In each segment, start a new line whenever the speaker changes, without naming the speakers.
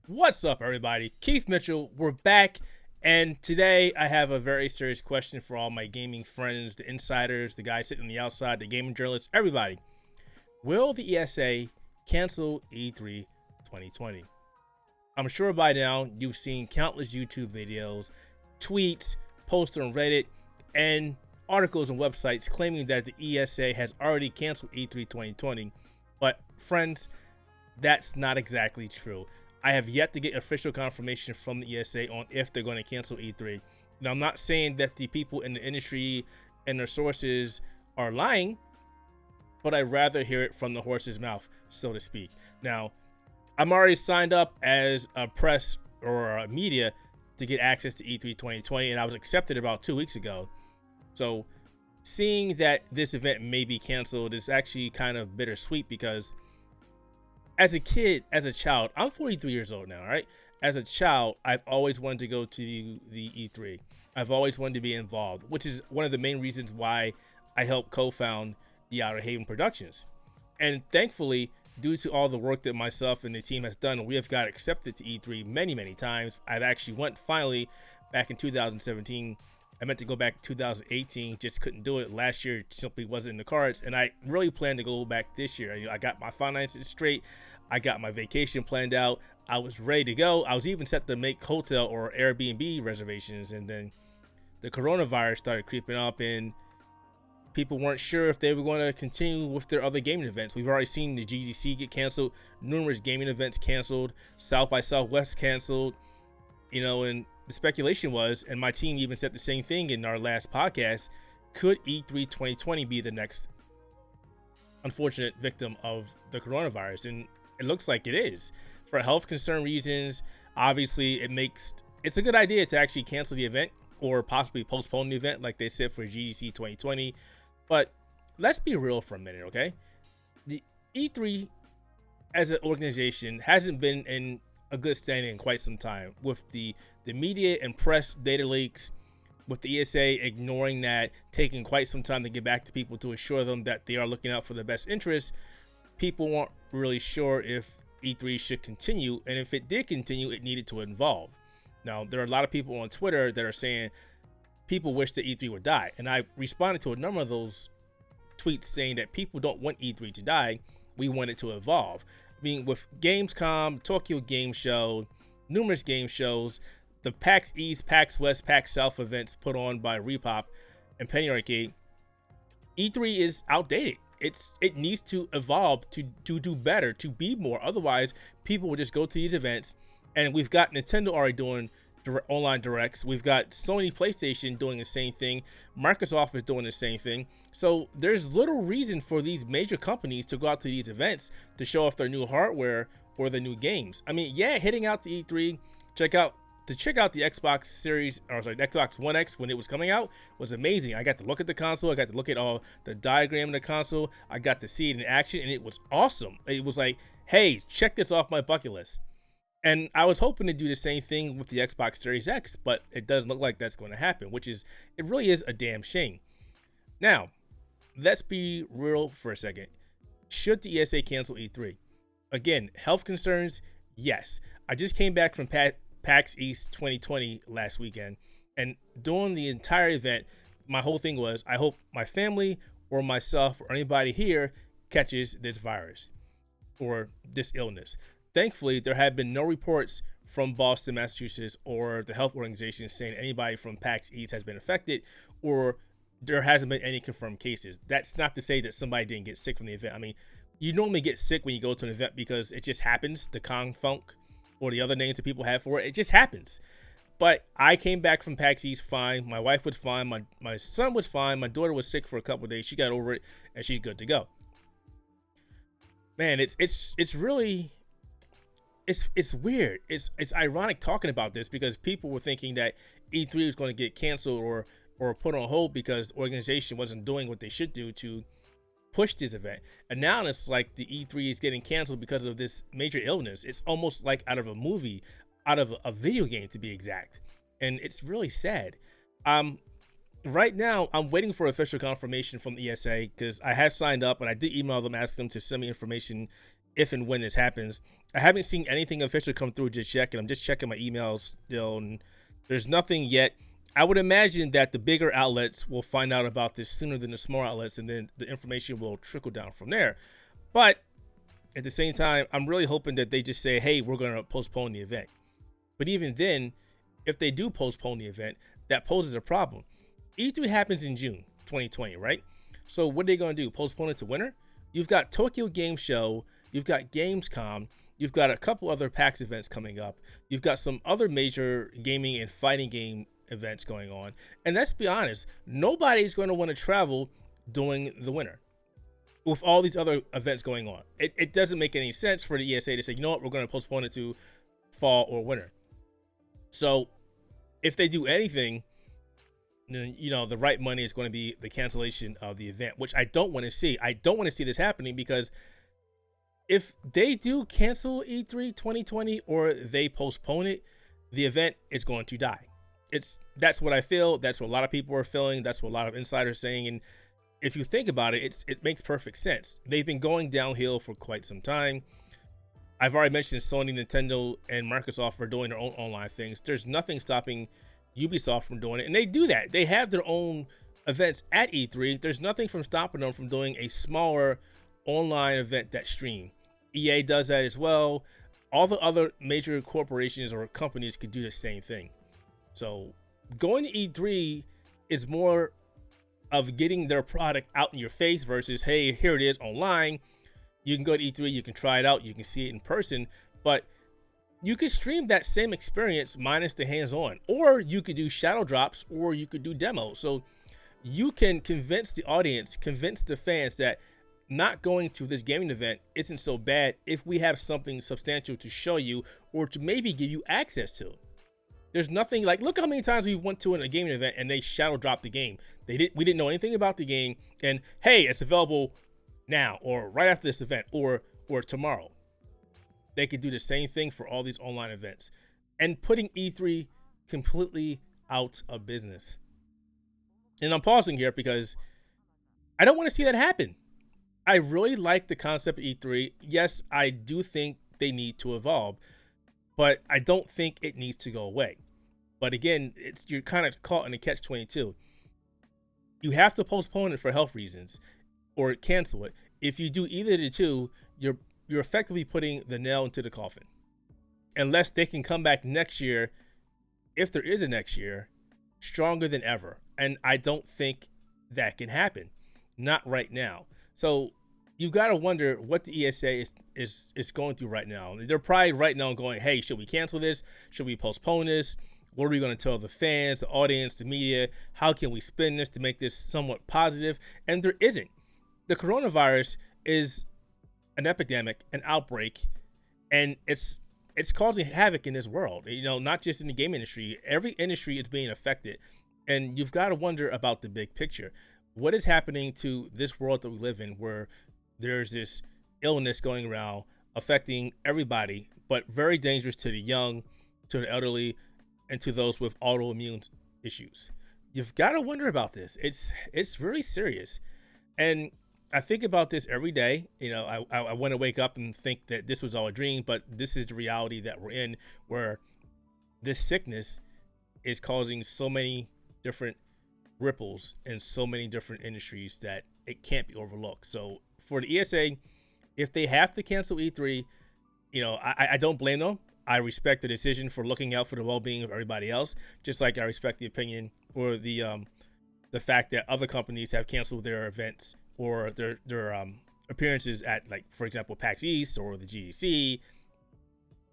What's up, everybody? Keith Mitchell, we're back, and today I have a very serious question for all my gaming friends, the insiders, the guys sitting on the outside, the gaming journalists, everybody. Will the ESA cancel E3 2020? I'm sure by now you've seen countless YouTube videos, tweets, posts on Reddit, and articles on websites claiming that the ESA has already canceled E3 2020. But, friends, that's not exactly true. I have yet to get official confirmation from the ESA on if they're going to cancel E3. Now, I'm not saying that the people in the industry and their sources are lying, but I'd rather hear it from the horse's mouth, so to speak. Now, I'm already signed up as a press or a media to get access to E3 2020, and I was accepted about 2 weeks ago. So, seeing that this event may be canceled is actually kind of bittersweet because as a kid, as a child, I'm 43 years old now, right? As a child, I've always wanted to go to the E3. I've always wanted to be involved, which is one of the main reasons why I helped co-found the Outerhaven Productions. And thankfully, due to all the work that myself and the team has done, we have got accepted to E3 many, many times. I've actually went finally back in 2017. I meant to go back in 2018, just couldn't do it. Last year it simply wasn't in the cards, and I really plan to go back this year. I got my finances straight. I got my vacation planned out. I was ready to go. I was even set to make hotel or Airbnb reservations, and then the coronavirus started creeping up, and people weren't sure if they were going to continue with their other gaming events. We've already seen the GDC get canceled, numerous gaming events canceled, South by Southwest canceled, and the speculation was, and my team even said the same thing in our last podcast, could E3 2020 be the next unfortunate victim of the coronavirus? And it looks like it is. For health concern reasons, obviously it's a good idea to actually cancel the event or possibly postpone the event like they said for GDC 2020. But let's be real for a minute, okay? The E3 as an organization hasn't been in a good standing in quite some time, with the media and press data leaks, with the ESA ignoring that, taking quite some time to get back to people to assure them that they are looking out for their best interests. People weren't really sure if E3 should continue, and if it did continue, it needed to evolve. Now, there are a lot of people on Twitter that are saying people wish that E3 would die, and I responded to a number of those tweets saying that people don't want E3 to die, we want it to evolve. I mean, with Gamescom, Tokyo Game Show, numerous game shows, the PAX East, PAX West, PAX South events put on by Repop and Penny Arcade, E3 is outdated. It needs to evolve to do better, to be more. Otherwise, people will just go to these events, and we've got Nintendo already doing online directs. We've got Sony PlayStation doing the same thing. Microsoft is doing the same thing. So there's little reason for these major companies to go out to these events to show off their new hardware or their new games. I mean, yeah, hitting out to E3, check out the Xbox Series, or sorry, the Xbox One X when it was coming out was amazing. I got to look at the console. I got to look at all the diagram of the console. I got to see it in action, and it was awesome. It was like, hey, check this off my bucket list. And I was hoping to do the same thing with the Xbox Series X, but it doesn't look like that's going to happen, it really is a damn shame. Now, let's be real for a second. Should the ESA cancel E3? Again, health concerns, yes. I just came back from PAX East 2020 last weekend, and during the entire event, my whole thing was, I hope my family or myself or anybody here catches this virus or this illness. Thankfully, there have been no reports from Boston, Massachusetts, or the health organization saying anybody from PAX East has been affected, or there hasn't been any confirmed cases. That's not to say that somebody didn't get sick from the event. I mean, you normally get sick when you go to an event because it just happens, the Kong Funk, or the other names that people have for it. It just happens. But I came back from PAX East fine. My wife was fine. My son was fine. My daughter was sick for a couple of days. She got over it, and she's good to go. Man, it's really... It's weird. It's ironic talking about this because people were thinking that E3 was going to get canceled or put on hold because the organization wasn't doing what they should do to push this event. And now it's like the E3 is getting canceled because of this major illness. It's almost like out of a movie, out of a video game to be exact. And it's really sad. Right now, I'm waiting for official confirmation from the ESA because I have signed up and I did email them, ask them to send me information if and when this happens. I haven't seen anything official come through just yet, and I'm just checking my emails still, and there's nothing yet. I would imagine that the bigger outlets will find out about this sooner than the small outlets, and then the information will trickle down from there. But at the same time, I'm really hoping that they just say, hey, we're going to postpone the event. But even then, if they do postpone the event, that poses a problem. E3 happens in June 2020, right? So what are they going to do? Postpone it to winter? You've got Tokyo Game Show, you've got Gamescom, you've got a couple other PAX events coming up, you've got some other major gaming and fighting game events going on. And let's be honest, nobody's going to want to travel during the winter with all these other events going on. It doesn't make any sense for the ESA to say, you know what, we're going to postpone it to fall or winter. So if they do anything, then, you know, the right money is going to be the cancellation of the event, which I don't want to see. I don't want to see this happening, because if they do cancel E3 2020 or they postpone it, the event is going to die. That's what I feel. That's what a lot of people are feeling. That's what a lot of insiders are saying. And if you think about it, it makes perfect sense. They've been going downhill for quite some time. I've already mentioned Sony, Nintendo, and Microsoft are doing their own online things. There's nothing stopping Ubisoft from doing it, and they do that. They have their own events at E3. There's nothing from stopping them from doing a smaller online event that stream. EA does that as well. All the other major corporations or companies could do the same thing. So going to E3 is more of getting their product out in your face versus, hey, here it is online. You can go to E3, you can try it out, you can see it in person, but you could stream that same experience minus the hands-on, or you could do shadow drops, or you could do demos. So you can convince the audience, convince the fans that not going to this gaming event isn't so bad if we have something substantial to show you or to maybe give you access to. There's nothing like, look how many times we went to a gaming event and they shadow dropped the game. We didn't know anything about the game, and hey, it's available now or right after this event or tomorrow. They could do the same thing for all these online events, and putting E3 completely out of business. And I'm pausing here because I don't want to see that happen. I really like the concept of E3. Yes, I do think they need to evolve, but I don't think it needs to go away. But again, you're kind of caught in a catch-22. You have to postpone it for health reasons or cancel it. If you do either of the two, you're effectively putting the nail into the coffin. Unless they can come back next year, if there is a next year, stronger than ever. And I don't think that can happen. Not right now. So you got to wonder what the ESA is going through right now. They're probably right now going, hey, should we cancel this? Should we postpone this? What are we going to tell the fans, the audience, the media? How can we spin this to make this somewhat positive? And there isn't. The coronavirus is an epidemic, an outbreak, and it's causing havoc in this world. You know, not just in the game industry. Every industry is being affected. And you've got to wonder about the big picture. What is happening to this world that we live in, where there's this illness going around affecting everybody, but very dangerous to the young, to the elderly, and to those with autoimmune issues? You've got to wonder about this. It's very serious. And I think about this every day. You know, I want to wake up and think that this was all a dream, but this is the reality that we're in, where this sickness is causing so many different ripples in so many different industries that it can't be overlooked. So for the ESA, if they have to cancel E3, you know, I don't blame them. I respect the decision for looking out for the well-being of everybody else, just like I respect the opinion or the fact that other companies have canceled their events or their appearances at, like, for example, PAX East or the GDC.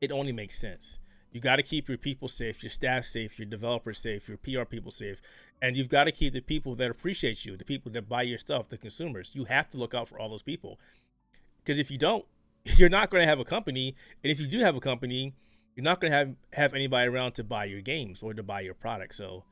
It only makes sense. You got to keep your people safe, your staff safe, your developers safe, your PR people safe, and you've got to keep the people that appreciate you, the people that buy your stuff, the consumers. You have to look out for all those people, because if you don't, you're not going to have a company, and if you do have a company, you're not going to have anybody around to buy your games or to buy your product. So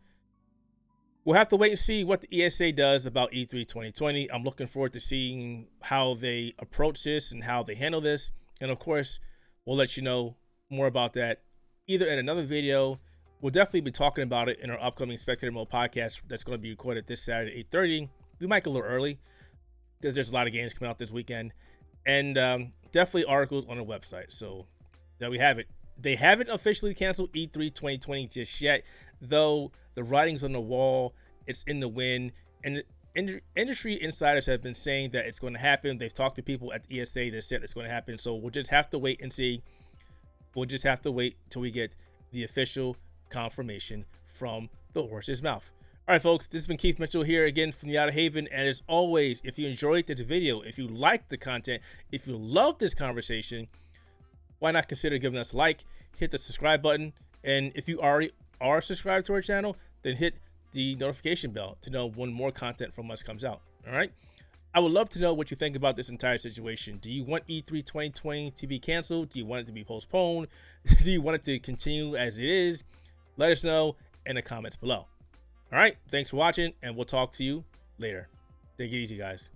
we'll have to wait and see what the ESA does about E3 2020. I'm looking forward to seeing how they approach this and how they handle this, and of course, we'll let you know more about that either in another video. We'll definitely be talking about it in our upcoming Spectator Mode podcast that's going to be recorded this Saturday at 8:30. We might go a little early because there's a lot of games coming out this weekend, and definitely articles on our website. So There we have it. They haven't officially canceled E3 2020 just yet, though the writing's on the wall. It's in the wind, and industry insiders have been saying that it's going to happen. They've talked to people at the ESA that said it's going to happen. So we'll just have to wait and see. We'll just have to wait till we get the official confirmation from the horse's mouth. All right, folks, this has been Keith Mitchell here again from the Outerhaven. And as always, if you enjoyed this video, if you liked the content, if you love this conversation, why not consider giving us a like, hit the subscribe button, and if you already are subscribed to our channel, then hit the notification bell to know when more content from us comes out. All right. I would love to know what you think about this entire situation. Do you want E3 2020 to be canceled? Do you want it to be postponed? Do you want it to continue as it is? Let us know in the comments below. All right. Thanks for watching, and we'll talk to you later. Take it easy, guys.